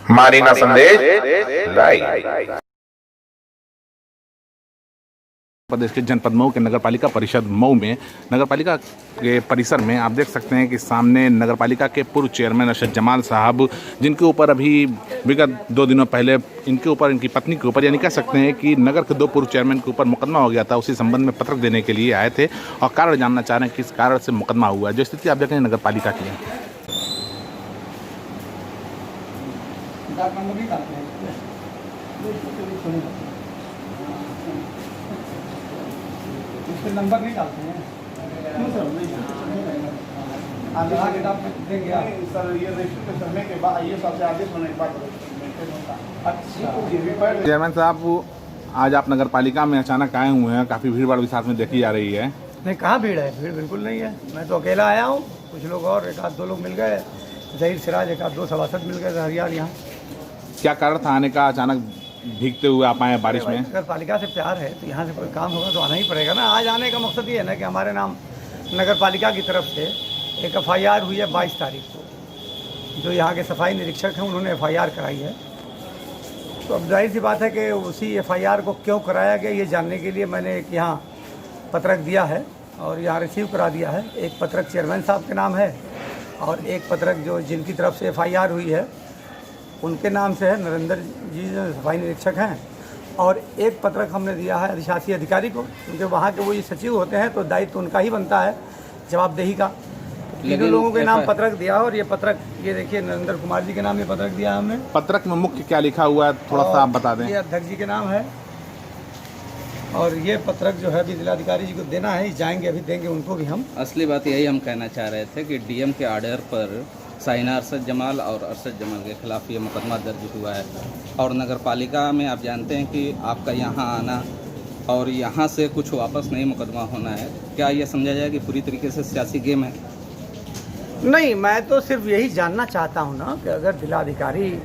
Marina संदेश live. प्रदेश के जनपद मऊ के नगर पालिका परिषद मऊ में नगर पालिका के परिसर में आप देख सकते हैं कि सामने नगर पालिका के पूर्व चेयरमैन अरशद जमाल साहब, जिनके ऊपर अभी विगत 2 दिनों पहले इनके ऊपर, इनकी पत्नी के ऊपर, यानी कह सकते हैं कि नगर के 2 पूर्व चेयरमैन के ऊपर मुकदमा हो गया था। उसी संबंध में पत्रक देने के लिए आए थे और कारण जानना चाह रहे हैं किस कारण से मुकदमा हुआ है। जो स्थिति आप देख रहे हैं नगर पालिका की है। नंबर नहीं डालते हैं क्यों सर? आधार कार्ड देंगे आप सर, ये रजिस्टर करने के बाद ये सबसे आदेश होने के बाद अच्छा। चेयरमैन साहब, आज आप नगर पालिका में अचानक आए हुए हैं, काफ़ी भीड़ भाड़ भी साथ में देखी जा रही है। नहीं, कहाँ भीड़ है? भीड़ बिल्कुल नहीं है। मैं तो अकेला आया हूँ, कुछ लोग और 1-2 लोग मिल गए, जहीर सिराज 1-2 सभासद मिल गए हरियार। यहाँ क्या कारण था आने का? अचानक भीगते हुए आप आए बारिश में? नगर पालिका से प्यार है तो यहाँ से कोई काम होगा तो आना ही पड़ेगा ना। आज आने का मकसद ये है ना कि हमारे नाम नगर पालिका की तरफ से एक FIR हुई है 22 तारीख को। जो यहाँ के सफाई निरीक्षक हैं उन्होंने FIR कराई है। तो अब जाहिर सी बात है कि उसी FIR को क्यों कराया गया ये जानने के लिए मैंने एक यहाँ पत्रक दिया है और यहाँ रिसीव करा दिया है। एक पत्रक चेयरमैन साहब के नाम है और एक पत्रक जो जिनकी तरफ से FIR हुई है उनके नाम से है, नरेंद्र जी जो सफाई निरीक्षक हैं। और एक पत्रक हमने दिया है अधिशासी अधिकारी को, क्योंकि वहाँ के वो ये सचिव होते हैं तो दायित्व उनका ही बनता है जवाबदेही का। तीनों लोगों के नाम पत्रक दिया और ये पत्रक, ये देखिए नरेंद्र कुमार जी के नाम ये पत्रक दिया हमने। पत्रक में मुख्य क्या लिखा हुआ है थोड़ा सा आप बता दें। ये अध्यक्ष जी के नाम है और ये पत्रक जो है अभी जिलाधिकारी जी को देना है, जाएंगे अभी देंगे उनको भी हम। असली बात यही हम कहना चाह रहे थे कि DM के आर्डर पर साइना अरशद जमाल और अरशद जमाल के खिलाफ ये मुकदमा दर्ज हुआ है और नगर पालिका में आप जानते हैं कि आपका यहाँ आना और यहाँ से कुछ वापस नहीं मुकदमा होना है। क्या ये समझा जाए कि पूरी तरीके से सियासी गेम है? नहीं, मैं तो सिर्फ यही जानना चाहता हूँ ना कि अगर जिलाधिकारी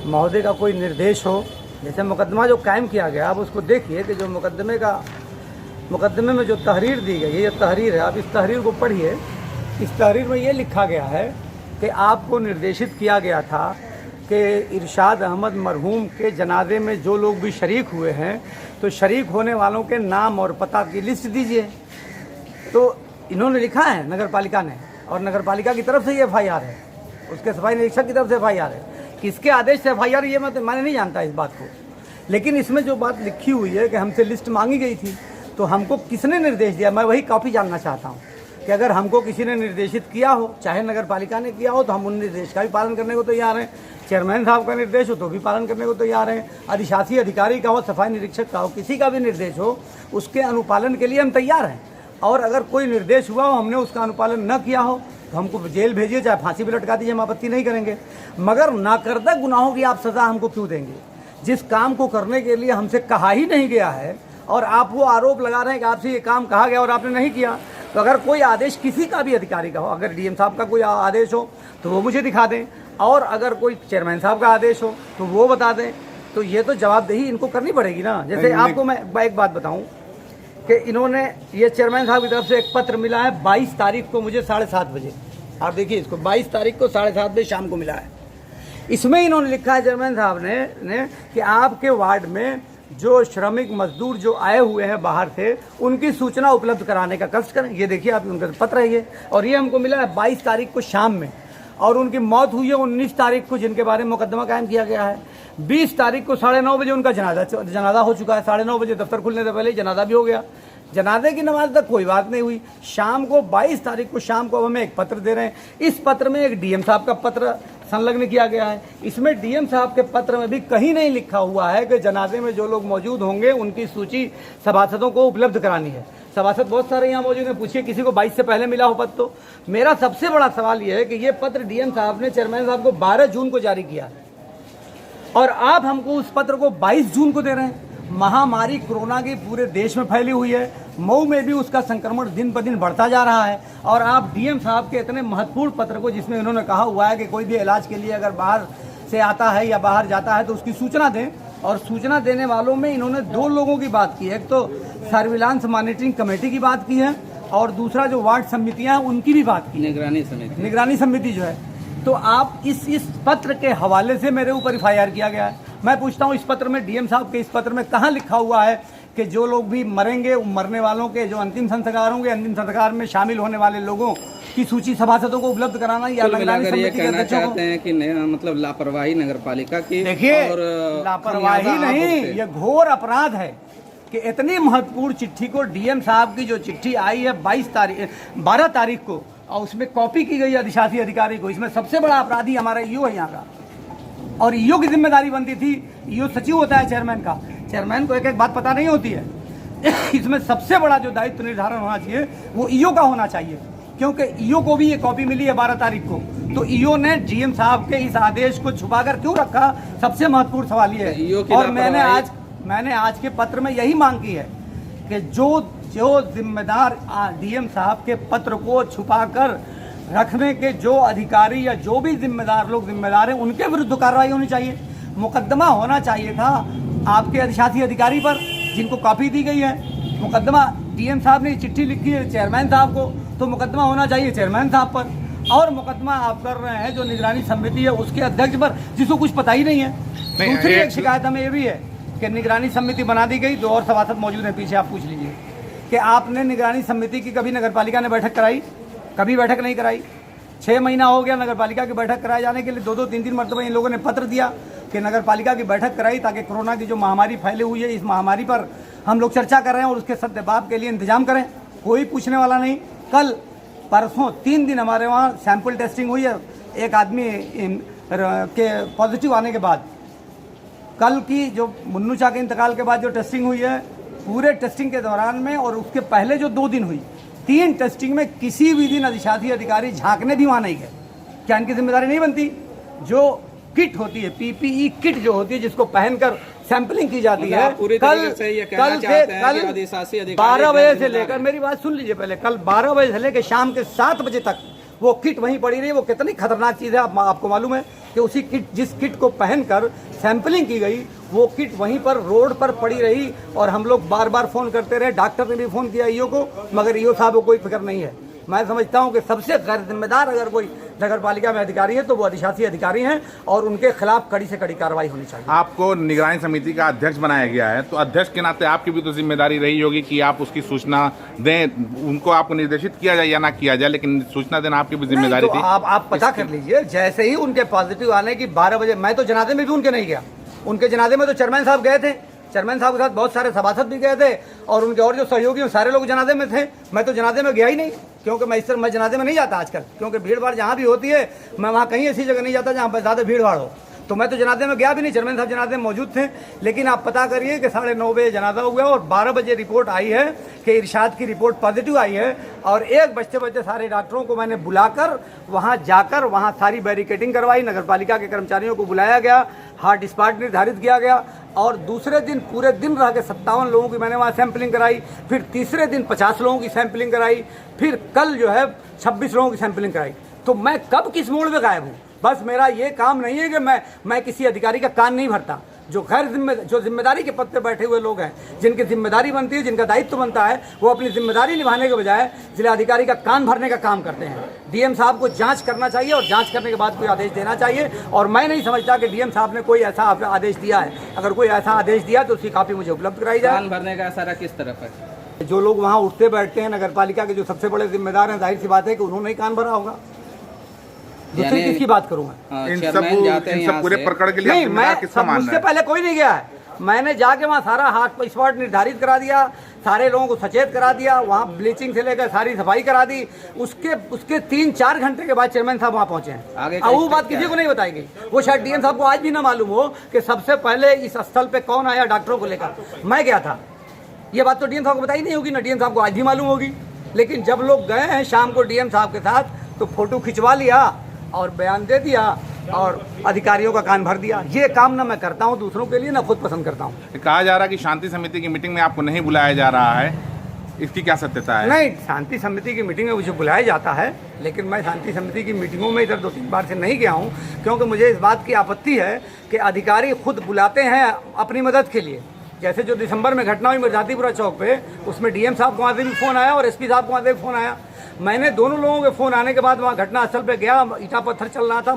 महोदय का कोई निर्देश हो, जैसे मुकदमा जो कायम किया गया, आप उसको देखिए कि जो मुकदमे में जो तहरीर दी गई है, ये तहरीर है, आप इस तहरीर को पढ़िए। इस तहरीर में ये लिखा गया है कि आपको निर्देशित किया गया था कि इरशाद अहमद मरहूम के जनाजे में जो लोग भी शरीक हुए हैं तो शरीक होने वालों के नाम और पता की लिस्ट दीजिए। तो इन्होंने लिखा है नगर पालिका ने, और नगर पालिका की तरफ से ये FIR है, उसके सफाई निरीक्षक की तरफ से FIR है। किसके आदेश से FIR ये मैंने नहीं जानता इस बात को, लेकिन इसमें जो बात लिखी हुई है कि हमसे लिस्ट मांगी गई थी, तो हमको किसने निर्देश दिया, मैं वही कॉपी जानना चाहता हूँ कि अगर हमको किसी ने निर्देशित किया हो, चाहे नगर पालिका ने किया हो, तो हम उन निर्देश का भी पालन करने को तैयार हैं। चेयरमैन साहब का निर्देश हो तो भी पालन करने को तैयार हैं। अधिशासी अधिकारी का हो, सफाई निरीक्षक का हो, किसी का भी निर्देश हो, उसके अनुपालन के लिए हम तैयार हैं। और अगर कोई निर्देश हुआ हो, हमने उसका अनुपालन न किया हो, तो हमको जेल भेजिए, चाहे फांसी भी लटका दीजिए, हम आपत्ति नहीं करेंगे। मगर नाकर्दा गुनाहों की आप सज़ा हमको क्यों देंगे? जिस काम को करने के लिए हमसे कहा ही नहीं गया है और आप वो आरोप लगा रहे हैं कि आपसे ये काम कहा गया और आपने नहीं किया। तो अगर कोई आदेश किसी का भी अधिकारी का हो, अगर DM साहब का कोई आदेश हो तो वो मुझे दिखा दें, और अगर कोई चेयरमैन साहब का आदेश हो तो वो बता दें। तो ये तो जवाबदेही इनको करनी पड़ेगी ना। जैसे आपको मैं एक बात बताऊं कि इन्होंने, ये चेयरमैन साहब की तरफ से एक पत्र मिला है 22 तारीख को मुझे 7:30 बजे। आप देखिए इसको, 22 तारीख को 7:30 बजे शाम को मिला है। इसमें इन्होंने लिखा है चेयरमैन साहब ने कि आपके वार्ड में जो श्रमिक मजदूर जो आए हुए हैं बाहर से, उनकी सूचना उपलब्ध कराने का कष्ट करें। ये देखिए आप, उनका पत्र है ये, और ये हमको मिला है 22 तारीख को शाम में, और उनकी मौत हुई है 19 तारीख को, जिनके बारे में मुकदमा कायम किया गया है। 20 तारीख को 9:30 बजे उनका जनाजा हो चुका है। 9:30 बजे दफ्तर खुलने से पहले ही जनाजा भी हो गया। जनाजे की नमाज तक कोई बात नहीं हुई। शाम को 22 तारीख को शाम को हमें एक पत्र दे रहे हैं। इस पत्र में एक DM साहब का पत्र संलग्न किया गया है। इसमें DM साहब के पत्र में भी कहीं नहीं लिखा हुआ है कि जनाजे में जो लोग मौजूद होंगे उनकी सूची सभासदों को उपलब्ध करानी है। सभासद बहुत सारे यहाँ मौजूद हैं, पूछिए किसी को 22 से पहले मिला हो पत्र। तो मेरा सबसे बड़ा सवाल यह है कि ये पत्र DM साहब ने चेयरमैन साहब को 12 जून को जारी किया और आप हमको उस पत्र को 22 जून को दे रहे हैं। महामारी कोरोना की पूरे देश में फैली हुई है, मऊ में भी उसका संक्रमण दिन पर दिन बढ़ता जा रहा है, और आप DM साहब के इतने महत्वपूर्ण पत्र को, जिसमें उन्होंने कहा हुआ है कि कोई भी इलाज के लिए अगर बाहर से आता है या बाहर जाता है तो उसकी सूचना दें, और सूचना देने वालों में इन्होंने 2 लोगों की बात की है। एक तो सर्विलांस मॉनिटरिंग कमेटी की बात की है और दूसरा जो वार्ड समितियां हैं उनकी भी बात की, निगरानी समिति जो है। तो आप इस पत्र के हवाले से मेरे ऊपर FIR किया गया है। मैं पूछता हूँ, इस पत्र में DM साहब के इस पत्र में कहाँ लिखा हुआ है कि जो लोग भी मरेंगे, मरने वालों के जो अंतिम संस्कार होंगे, अंतिम संस्कार में शामिल होने वाले लोगों की सूची सभासदों को उपलब्ध कराना या निगरानी समिति के अध्यक्षों को? चाहते हैं कि मतलब लापरवाही नगर पालिका की। देखिए, और लापरवाही नहीं, ये घोर अपराध है कि इतनी महत्वपूर्ण चिट्ठी को DM साहब की जो चिट्ठी आई है 12 तारीख को, और उसमें कॉपी की गई अधिशासी अधिकारी को। इसमें सबसे बड़ा अपराधी हमारा EO है यहाँ का, और EO की जिम्मेदारी बनती थी। EO सचिव होता है चेयरमैन का, चेयरमैन को एक एक बात पता नहीं होती है। इसमें सबसे बड़ा जो दायित्व निर्धारण होना चाहिए वो EO का होना चाहिए, क्योंकि EO को भी ये कॉपी मिली है 12 तारीख को। तो EO ने GM साहब के इस आदेश को छुपाकर क्यों रखा, सबसे महत्वपूर्ण सवाल ये है। और मैंने आज के पत्र में यही मांग की है कि जो जिम्मेदार DM साहब के पत्र को छुपाकर रखने के जो अधिकारी या जो भी जिम्मेदार लोग जिम्मेदार हैं, उनके विरुद्ध कार्रवाई होनी चाहिए। मुकदमा होना चाहिए था आपके अधिशासी अधिकारी पर, जिनको कॉपी दी गई है। मुकदमा DM साहब ने चिट्ठी लिखी है चेयरमैन साहब को, तो मुकदमा होना चाहिए चेयरमैन साहब पर। और मुकदमा आप कर रहे हैं जो निगरानी समिति है उसके अध्यक्ष पर, जिसको कुछ पता ही नहीं है। दूसरी एक शिकायत हमें ये भी है कि निगरानी समिति बना दी गई, 2 और सभासद मौजूद हैं पीछे, आप पूछ लीजिए कि आपने निगरानी समिति की कभी नगर पालिका ने बैठक कराई? कभी बैठक नहीं कराई। 6 महीना हो गया नगर पालिका की बैठक कराए जाने के लिए। 2-2, 3-3 मरतबा इन लोगों ने पत्र दिया कि नगर पालिका की बैठक कराई ताकि कोरोना की जो महामारी फैली हुई है, इस महामारी पर हम लोग चर्चा कर रहे हैं और उसके सद्भाव के लिए इंतजाम करें। कोई पूछने वाला नहीं। कल परसों 3 दिन हमारे वहाँ सैंपल टेस्टिंग हुई है एक आदमी के पॉजिटिव आने के बाद। कल की जो मुन्नू चा के इंतकाल के बाद जो टेस्टिंग हुई है, पूरे टेस्टिंग के दौरान में और उसके पहले जो 2 दिन हुई, 3 टेस्टिंग में किसी भी दिन अधिशासी अधिकारी झांकने भी वहाँ नहीं गए। क्या इनकी जिम्मेदारी नहीं बनती? जो किट होती है, PPE किट जो होती है, जिसको पहनकर सैंपलिंग की जाती है, कल से 12 बजे से लेकर, मेरी बात सुन लीजिए पहले, कल 12 बजे से लेकर शाम के 7 बजे तक वो किट वहीं पड़ी रही। वो कितनी खतरनाक चीज़ है आपको मालूम है कि उसी किट, जिस किट को पहनकर सैंपलिंग की गई, वो किट वहीं पर रोड पर पड़ी रही। और हम लोग बार बार फ़ोन करते रहे, डॉक्टर ने भी फ़ोन किया EO को, मगर EO साहब को कोई फिक्र नहीं है। मैं समझता हूं कि सबसे गैर जिम्मेदार अगर कोई नगर पालिका में अधिकारी है तो वो अधिशासी अधिकारी हैं, और उनके खिलाफ कड़ी से कड़ी कार्रवाई होनी चाहिए। आपको निगरानी समिति का अध्यक्ष बनाया गया है, तो अध्यक्ष के नाते आपकी भी तो जिम्मेदारी रही होगी कि आप उसकी सूचना दें, उनको आपको निर्देशित किया जाए या ना किया जाए, लेकिन सूचना देना आपकी भी जिम्मेदारी थी। आप पता कर लीजिए, जैसे ही उनके पॉजिटिव आने की 12 बजे, मैं तो जनाजे में भी उनके नहीं गया। उनके जनाजे में तो चेयरमैन साहब गए थे, चेयरमैन साहब के साथ बहुत सारे सभासद भी गए थे, और उनके और जो सहयोगी हैं सारे लोग जनाजे में थे। मैं तो जनाजे में गया ही नहीं, क्योंकि मैं जनाजे में नहीं जाता आजकल, क्योंकि भीड़ भाड़ जहाँ भी होती है, मैं वहाँ कहीं ऐसी जगह नहीं जाता जहाँ पर ज़्यादा भीड़ भाड़ हो। तो मैं तो जनाजे में गया भी नहीं, चेयरमैन साहब जनाजे में मौजूद थे। लेकिन आप पता करिए कि 9:30 बजे जनाजा हुआ और 12 बजे रिपोर्ट आई है कि इरशाद की रिपोर्ट पॉजिटिव आई है। और 1 बजते सारे डॉक्टरों को मैंने बुलाकर वहाँ जाकर वहाँ सारी बैरिकेडिंग करवाई, नगर पालिका के कर्मचारियों को बुलाया गया, हॉट स्पॉट निर्धारित किया गया, और दूसरे दिन पूरे दिन रह के 57 लोगों की मैंने वहाँ सैंपलिंग कराई। फिर तीसरे दिन 50 लोगों की सैंपलिंग कराई। फिर कल जो है 26 लोगों की सैंपलिंग कराई। तो मैं कब किस मोड़ में गायब हूँ? बस मेरा ये काम नहीं है कि मैं किसी अधिकारी का कान नहीं भरता। जो जिम्मेदारी के पद पे बैठे हुए लोग हैं, जिनकी जिम्मेदारी बनती है, जिनका दायित्व बनता है, वो अपनी जिम्मेदारी निभाने के बजाय जिलाधिकारी का कान भरने का काम करते हैं। DM साहब को जांच करना चाहिए और जांच करने के बाद कोई आदेश देना चाहिए। और मैं नहीं समझता कि DM साहब ने कोई ऐसा आदेश दिया है। अगर कोई ऐसा आदेश दिया तो उसकी कॉपी मुझे उपलब्ध कराई जाए। कान भरने का इशारा किस तरफ है? जो लोग वहाँ उठते बैठते हैं, नगर पालिका के जो सबसे बड़े जिम्मेदार हैं, जाहिर सी बात है कि उन्होंने ही कान भरा होगा। दूसरी किसकी बात करूँ मैं? इन सब पूरे प्रकरण के लिए नहीं, मैं मुझसे पहले कोई नहीं गया है। मैंने जाके वहाँ सारा हॉट स्पॉट निर्धारित करा दिया, सारे लोगों को सचेत करा दिया, वहाँ ब्लीचिंग से लेकर सारी सफाई करा दी। उसके 3-4 घंटे के बाद चेयरमैन साहब वहाँ पहुँचे हैं। अब वो बात किसी को नहीं बताई गई। वो शायद DM साहब को आज भी ना मालूम हो कि सबसे पहले इस स्थल पे कौन आया डॉक्टरों को लेकर। मैं गया था। ये बात तो DM साहब को बताई नहीं होगी, ना DM साहब को आज भी मालूम होगी। लेकिन जब लोग गए हैं शाम को DM साहब के साथ, तो फोटो खिंचवा लिया और बयान दे दिया और अधिकारियों का कान भर दिया। ये काम ना मैं करता हूँ दूसरों के लिए, ना खुद पसंद करता हूँ। कहा जा रहा है कि शांति समिति की मीटिंग में आपको नहीं बुलाया जा रहा है, इसकी क्या सत्यता है? नहीं, शांति समिति की मीटिंग में मुझे बुलाया जाता है, लेकिन मैं शांति समिति की मीटिंगों में इधर 2-3 बार से नहीं गया हूँ, क्योंकि मुझे इस बात की आपत्ति है कि अधिकारी खुद बुलाते हैं अपनी मदद के लिए। जैसे जो दिसंबर में घटना हुई मिर्जातीपुरा चौक पे, उसमें DM साहब को वहाँ से भी फ़ोन आया और SP साहब को वहाँ से भी फ़ोन आया। मैंने दोनों लोगों के फ़ोन आने के बाद वहाँ घटनास्थल पे गया, ईटा पत्थर चल रहा था,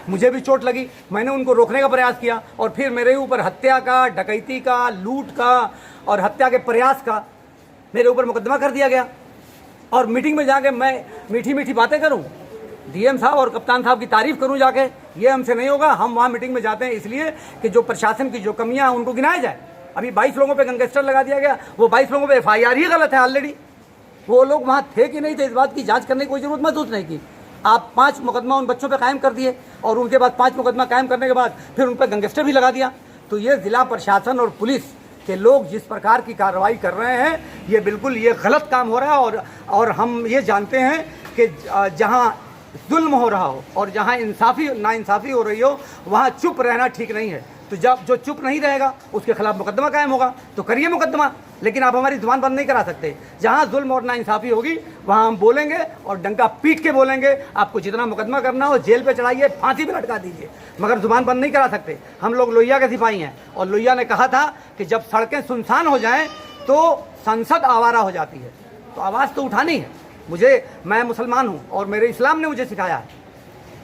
मुझे भी चोट लगी, मैंने उनको रोकने का प्रयास किया और फिर मेरे ऊपर हत्या का, डकैती का, लूट का और हत्या के प्रयास का मेरे ऊपर मुकदमा कर दिया गया। और मीटिंग में जाके मैं मीठी मीठी बातें करूं, डीएम साहब और कप्तान साहब की तारीफ करूं जाके, ये हमसे नहीं होगा। हम वहाँ मीटिंग में जाते हैं इसलिए कि जो प्रशासन की जो कमियां हैं उनको गिनाया जाए। अभी 22 लोगों पे गैंगस्टर लगा दिया गया, वो 22 लोगों पे FIR ही गलत है ऑलरेडी। वो लोग वहाँ थे कि नहीं थे, इस बात की जांच करने की कोई ज़रूरत महसूस नहीं की। आप 5 मुकदमा उन बच्चों पे कायम कर दिए और उनके बाद 5 मुकदमा कायम करने के बाद फिर उन पर गैंगस्टर भी लगा दिया। तो ये ज़िला प्रशासन और पुलिस के लोग जिस प्रकार की कार्रवाई कर रहे हैं, ये बिल्कुल ये गलत काम हो रहा है। और हम ये जानते हैं कि जहाँ जुल्म हो रहा हो और जहाँ नाइंसाफ़ी हो रही हो, वहाँ चुप रहना ठीक नहीं है। तो जब जो चुप नहीं रहेगा उसके खिलाफ मुकदमा कायम होगा, तो करिए मुकदमा, लेकिन आप हमारी जुबान बंद नहीं करा सकते। जहाँ जुल्म और नाइंसाफ़ी होगी वहाँ हम बोलेंगे और डंका पीट के बोलेंगे। आपको जितना मुकदमा करना हो जेल पे चढ़ाइए, फांसी पे लटका दीजिए, मगर जुबान बंद नहीं करा सकते। हम लोग लोहिया के सिपाही हैं और लोहिया ने कहा था कि जब सड़कें सुनसान हो जाएं तो संसद आवारा हो जाती है, तो आवाज़ तो उठानी है। मैं मुसलमान हूँ और मेरे इस्लाम ने मुझे सिखाया है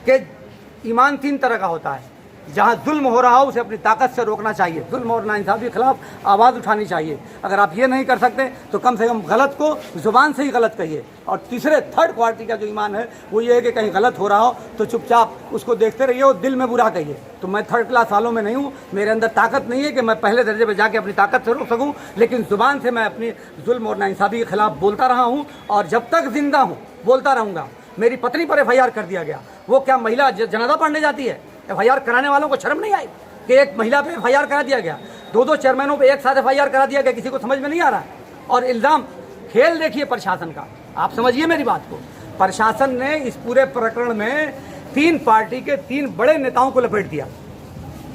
कि ईमान 3 तरह का होता है। जहाँ जुल्म हो रहा हो उसे अपनी ताकत से रोकना चाहिए, जुल्म और नाइंसाफ़ी के खिलाफ आवाज़ उठानी चाहिए। अगर आप ये नहीं कर सकते तो कम से कम गलत को ज़ुबान से ही गलत कहिए। और थर्ड क्वालिटी का जो ईमान है वो ये है कि कहीं गलत हो रहा हो तो चुपचाप उसको देखते रहिए और दिल में बुरा कहिए। तो मैं 3rd क्लास वालों में नहीं हूँ, मेरे अंदर ताकत नहीं है कि मैं पहले दर्जे पर जाके अपनी ताकत से रोक सकूँ, लेकिन ज़ुबान से मैं अपनी जुल्म और नाइंसाफ़ी के खिलाफ बोलता रहा हूँ और जब तक जिंदा हूँ बोलता रहूँगा। मेरी पत्नी पर FIR कर दिया गया, वो क्या महिला जनाजा पढ़ने जाती है? FIR कराने वालों को शर्म नहीं आई कि एक महिला पे FIR करा दिया गया, 2 चेयरमैनों पे एक साथ FIR करा दिया गया, किसी को समझ में नहीं आ रहा है। और इल्ज़ाम, खेल देखिए प्रशासन का, आप समझिए मेरी बात को। प्रशासन ने इस पूरे प्रकरण में 3 पार्टी के 3 बड़े नेताओं को लपेट दिया।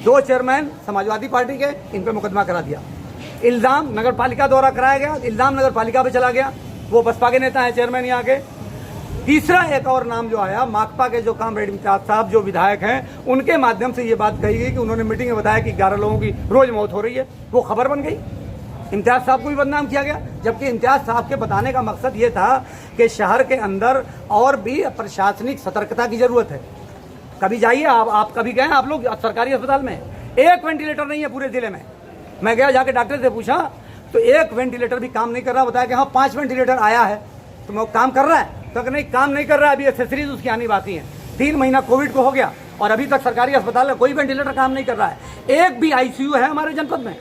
2 चेयरमैन समाजवादी पार्टी के, इन पर मुकदमा करा दिया। इल्ज़ाम नगर पालिका द्वारा कराया गया, इल्ज़ाम नगर पालिका पर चला गया, वो बसपा के नेता हैं चेयरमैन यहाँ के। तीसरा एक और नाम जो आया, माकपा के जो कामरेड इम्तियाज साहब जो विधायक हैं, उनके माध्यम से ये बात कही गई कि उन्होंने मीटिंग में बताया कि 11 लोगों की रोज़ मौत हो रही है। वो खबर बन गई, इम्तियाज साहब को भी बदनाम किया गया, जबकि इम्तियाज साहब के बताने का मकसद ये था कि शहर के अंदर और भी प्रशासनिक सतर्कता की ज़रूरत है। कभी जाइए आप कभी गए आप लोग सरकारी अस्पताल में, 1 वेंटिलेटर नहीं है पूरे ज़िले में। मैं गया, जाके डॉक्टर से पूछा तो 1 वेंटिलेटर भी काम नहीं कर रहा। बताया कि हाँ 5 वेंटिलेटर आया है, तो मैं काम कर रहा है? तो नहीं, काम नहीं कर रहा है, अभी एक्सेसरीज उसकी आनी बाकी है। 3 महीना कोविड को हो गया और अभी तक सरकारी अस्पताल में कोई वेंटिलेटर काम नहीं कर रहा है। एक भी ICU है हमारे जनपद में।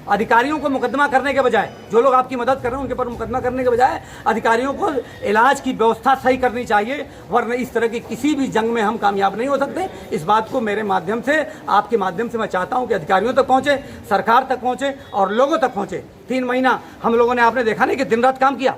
अधिकारियों को मुकदमा करने के बजाय, जो लोग आपकी मदद कर रहे हैं उनके ऊपर मुकदमा करने के बजाय अधिकारियों को इलाज की व्यवस्था सही करनी चाहिए, वरना इस तरह की किसी भी जंग में हम कामयाब नहीं हो सकते। इस बात को मेरे माध्यम से, आपके माध्यम से मैं चाहता हूं कि अधिकारियों तक पहुंचे, सरकार तक पहुंचे और लोगों तक पहुंचे। 3 महीना हम लोगों ने, आपने देखा नहीं कि दिन रात काम किया,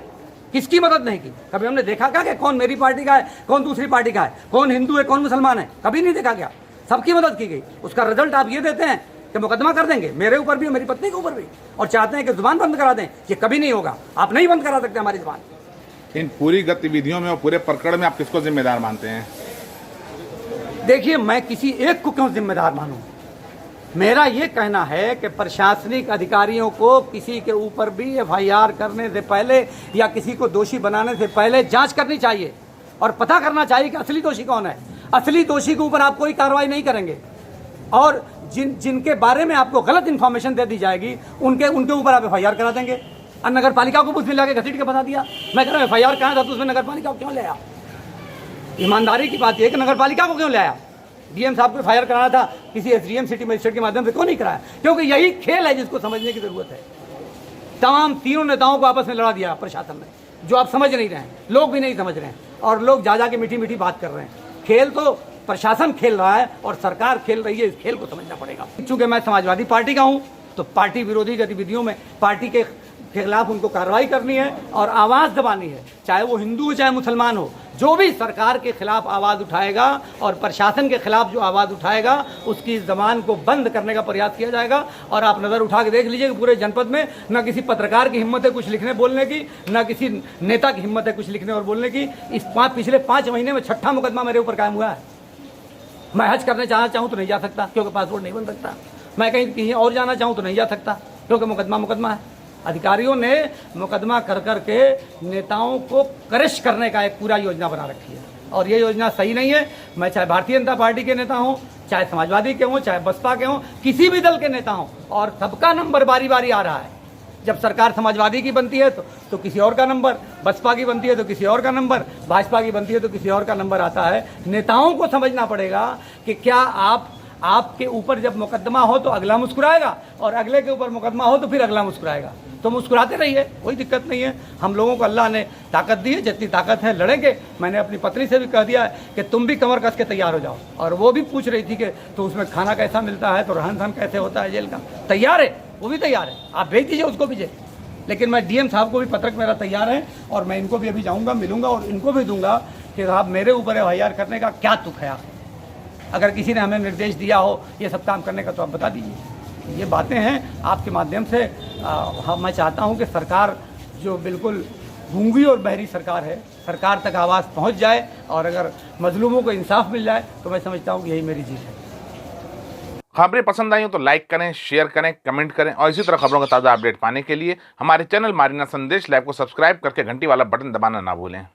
किसकी मदद नहीं की? कभी हमने देखा क्या कि कौन मेरी पार्टी का है, कौन दूसरी पार्टी का है, कौन हिंदू है, कौन मुसलमान है? कभी नहीं देखा गया। सबकी मदद की गई। उसका रिजल्ट आप ये देते हैं कि मुकदमा कर देंगे, मेरे ऊपर भी, मेरी पत्नी के ऊपर भी, और चाहते हैं कि जुबान बंद करा दें। ये कभी नहीं होगा, आप नहीं बंद करा सकते हमारी जुबान। इन पूरी गतिविधियों में और पूरे प्रकरण में आप किसको जिम्मेदार मानते हैं? देखिए, मैं किसी एक को क्यों जिम्मेदार मानूं? मेरा ये कहना है कि प्रशासनिक अधिकारियों को किसी के ऊपर भी FIR करने से पहले या किसी को दोषी बनाने से पहले जांच करनी चाहिए और पता करना चाहिए कि असली दोषी कौन है। असली दोषी के ऊपर आप कोई कार्रवाई नहीं करेंगे और जिनके बारे में आपको गलत इन्फॉर्मेशन दे दी जाएगी उनके ऊपर आप FIR करा देंगे। और नगर पालिका को उसमें लाके घसीट के बता दिया। मैं कह रहा हूँ FIR कहाँ था तो उसमें नगर पालिका को क्यों ले आया? ईमानदारी की बात यह कि नगर पालिका को क्यों ले आया? डीएम साहब को FIR कराना था, किसी SDM सिटी मजिस्ट्रेट के माध्यम से क्यों नहीं कराया? क्योंकि यही खेल है जिसको समझने की जरूरत है। तमाम 3 नेताओं को आपस में लड़ा दिया प्रशासन ने, जो आप समझ नहीं रहे हैं, लोग भी नहीं समझ रहे हैं और लोग जा के मीठी मीठी बात कर रहे हैं। खेल तो प्रशासन खेल रहा है और सरकार खेल रही है, इस खेल को समझना पड़ेगा। चूंकि मैं समाजवादी पार्टी का हूँ तो पार्टी विरोधी गतिविधियों में पार्टी के खिलाफ उनको कार्रवाई करनी है और आवाज़ दबानी है, चाहे वो हिंदू हो चाहे मुसलमान हो। जो भी सरकार के खिलाफ आवाज़ उठाएगा और प्रशासन के खिलाफ जो आवाज़ उठाएगा उसकी ज़बान को बंद करने का प्रयास किया जाएगा। और आप नज़र उठा के देख लीजिए कि पूरे जनपद में न किसी पत्रकार की हिम्मत है कुछ लिखने बोलने की, न किसी नेता की हिम्मत है कुछ लिखने और बोलने की। पिछले 5 महीने में 6ठा मुकदमा मेरे ऊपर कायम हुआ है। मैं हज करने जाना चाहूँ तो नहीं जा सकता क्योंकि पासपोर्ट नहीं बन सकता। मैं कहीं और जाना चाहूँ तो नहीं जा सकता क्योंकि मुकदमा है। अधिकारियों ने मुकदमा कर कर के नेताओं को करिश करने का एक पूरा योजना बना रखी है और ये योजना सही नहीं है। मैं चाहे भारतीय जनता पार्टी के नेता हूँ, चाहे समाजवादी के हों, चाहे बसपा के हों, किसी भी दल के नेता हों, और सबका नंबर बारी बारी आ रहा है। जब सरकार समाजवादी की बनती है तो किसी और का नंबर, बसपा की बनती है तो किसी और का नंबर, भाजपा की बनती है तो किसी और का नंबर आता है। नेताओं को समझना पड़ेगा कि क्या आपके ऊपर जब मुकदमा हो तो अगला मुस्कुराएगा और अगले के ऊपर मुकदमा हो तो फिर अगला मुस्कुराएगा। तो मुस्कुराते रहिए, कोई दिक्कत नहीं है। हम लोगों को अल्लाह ने ताकत दी है, जितनी ताकत है लड़ेंगे। मैंने अपनी पत्नी से भी कह दिया है कि तुम भी कमर कस के तैयार हो जाओ। और वो भी पूछ रही थी कि तो उसमें खाना कैसा मिलता है, तो रहन सहन कैसे होता है जेल का। तैयार है, वो भी तैयार है, आप भेज दीजिए उसको भी। लेकिन मैं डीएम साहब को भी पत्रक मेरा तैयार है और मैं इनको भी अभी जाऊँगा, मिलूँगा और इनको भी दूंगा कि साहब मेरे ऊपर एफआईआर करने का क्या तुक है। अगर किसी ने हमें निर्देश दिया हो ये सब काम करने का तो आप बता दीजिए। ये बातें हैं आपके माध्यम से। मैं चाहता हूं कि सरकार जो बिल्कुल गूंगी और बहरी सरकार है, सरकार तक आवाज़ पहुंच जाए और अगर मजलूमों को इंसाफ मिल जाए तो मैं समझता हूं कि यही मेरी जीत है। खबरें पसंद आई हो तो लाइक करें, शेयर करें, कमेंट करें और इसी तरह खबरों का ताज़ा अपडेट पाने के लिए हमारे चैनल मारीना संदेश लाइव को सब्सक्राइब करके घंटी वाला बटन दबाना ना भूलें।